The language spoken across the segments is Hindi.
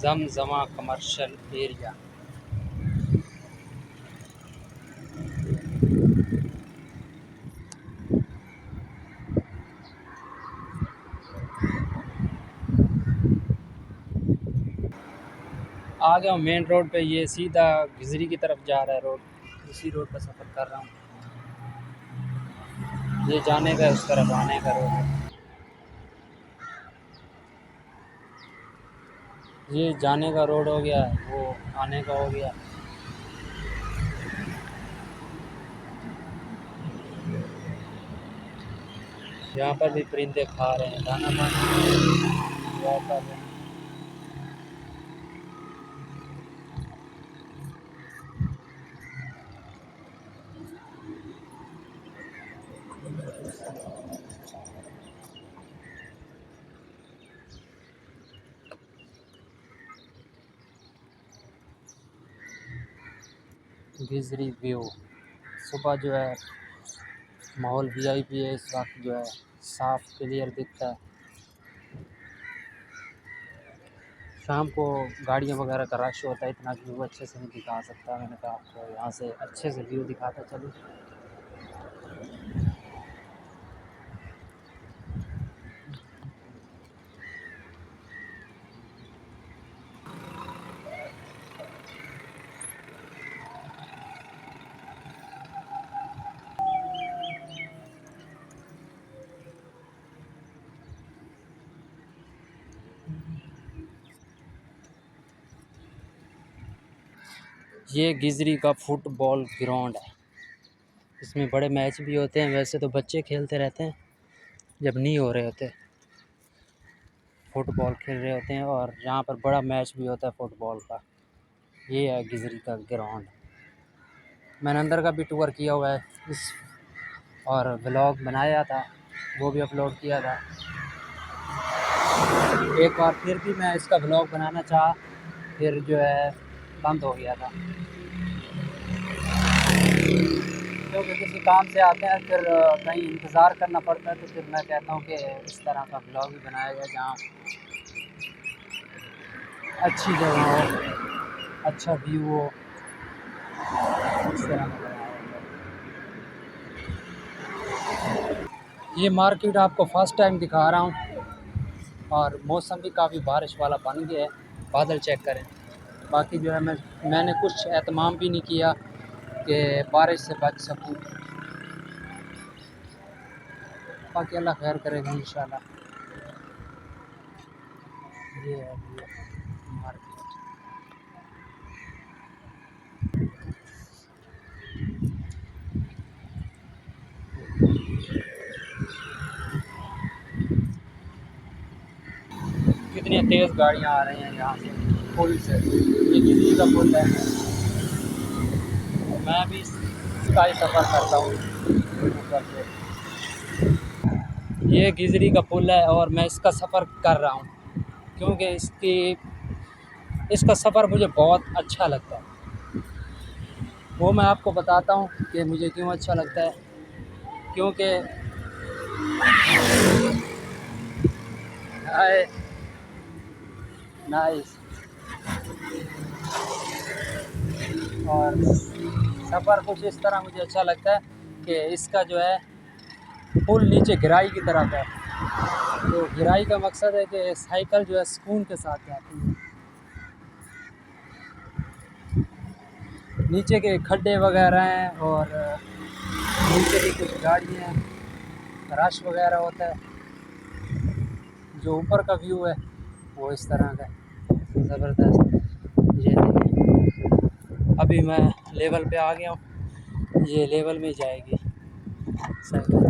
Zamzama commercial area. आ गया हूँ मेन रोड पे। ये सीधा गिजरी की तरफ जा रहा है रोड, इसी रोड पर सफ़र कर रहा हूँ। ये जाने का, उस तरफ आने का रोड है। ये जाने का रोड हो गया, वो आने का हो गया। यहाँ पर भी परिंदे खा रहे हैं, दाना पानी दुआ कर रहे हैं। गिजरी व्यू। सुबह जो है माहौल वीआईपी है, इस वक्त जो है साफ क्लियर दिखता है। शाम को गाड़ियाँ वगैरह का रश होता है, इतना व्यू अच्छे से नहीं दिखा सकता। मैंने कहा आपको यहाँ से अच्छे से व्यू दिखाता चलूँ। ये गिजरी का फुटबॉल ग्राउंड है। इसमें बड़े मैच भी होते हैं। वैसे तो बच्चे खेलते रहते हैं, जब नहीं हो रहे होते फुटबॉल खेल रहे होते हैं, और यहाँ पर बड़ा मैच भी होता है फुटबॉल का। ये है गिजरी का ग्राउंड। मैंने अंदर का भी टूर किया हुआ है इस, और व्लॉग बनाया था, वो भी अपलोड किया था। एक बार फिर भी मैं इसका व्लॉग बनाना चाहा, फिर जो है बंद हो गया था, क्योंकि किसी काम से आते हैं फिर कहीं इंतज़ार करना पड़ता है। तो फिर मैं कहता हूँ कि इस तरह का व्लॉग भी बनाया जाए जहाँ अच्छी जगह हो, अच्छा व्यू हो, इस तरह का बनाया जाए। ये मार्केट आपको फर्स्ट टाइम दिखा रहा हूँ, और मौसम भी काफ़ी बारिश वाला बन गया है। बादल चेक करें। बाकी जो है मैंने कुछ एहतमाम भी नहीं किया कि बारिश से बच सकूँ। बाकी अल्लाह खैर करेगा इंशाल्लाह। ये है मार्केट। कितनी तेज़ गाड़ियाँ आ रही हैं यहाँ से, पुल से। ये गिजरी का पुल है, मैं भी इसका ही सफ़र करता हूँ ऊपर से। ये गिजरी का पुल है और मैं इसका सफ़र कर रहा हूँ, क्योंकि इसका सफ़र मुझे बहुत अच्छा लगता है। वो मैं आपको बताता हूँ कि मुझे क्यों अच्छा लगता है। क्योंकि नाइस, और सफ़र कुछ इस तरह मुझे अच्छा लगता है कि इसका जो है पुल नीचे गहराई की तरफ है। तो गहराई का मकसद है कि साइकिल जो है सुकून के साथ जाती है। नीचे के खड्डे वगैरह हैं, और नीचे भी कुछ गाड़ियाँ हैं, रश वगैरह होता है। जो ऊपर का व्यू है वो इस तरह का ज़बरदस्त। ये देखिए, अभी मैं लेवल पे आ गया हूँ, ये लेवल में जाएगी साइकिल।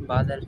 बादल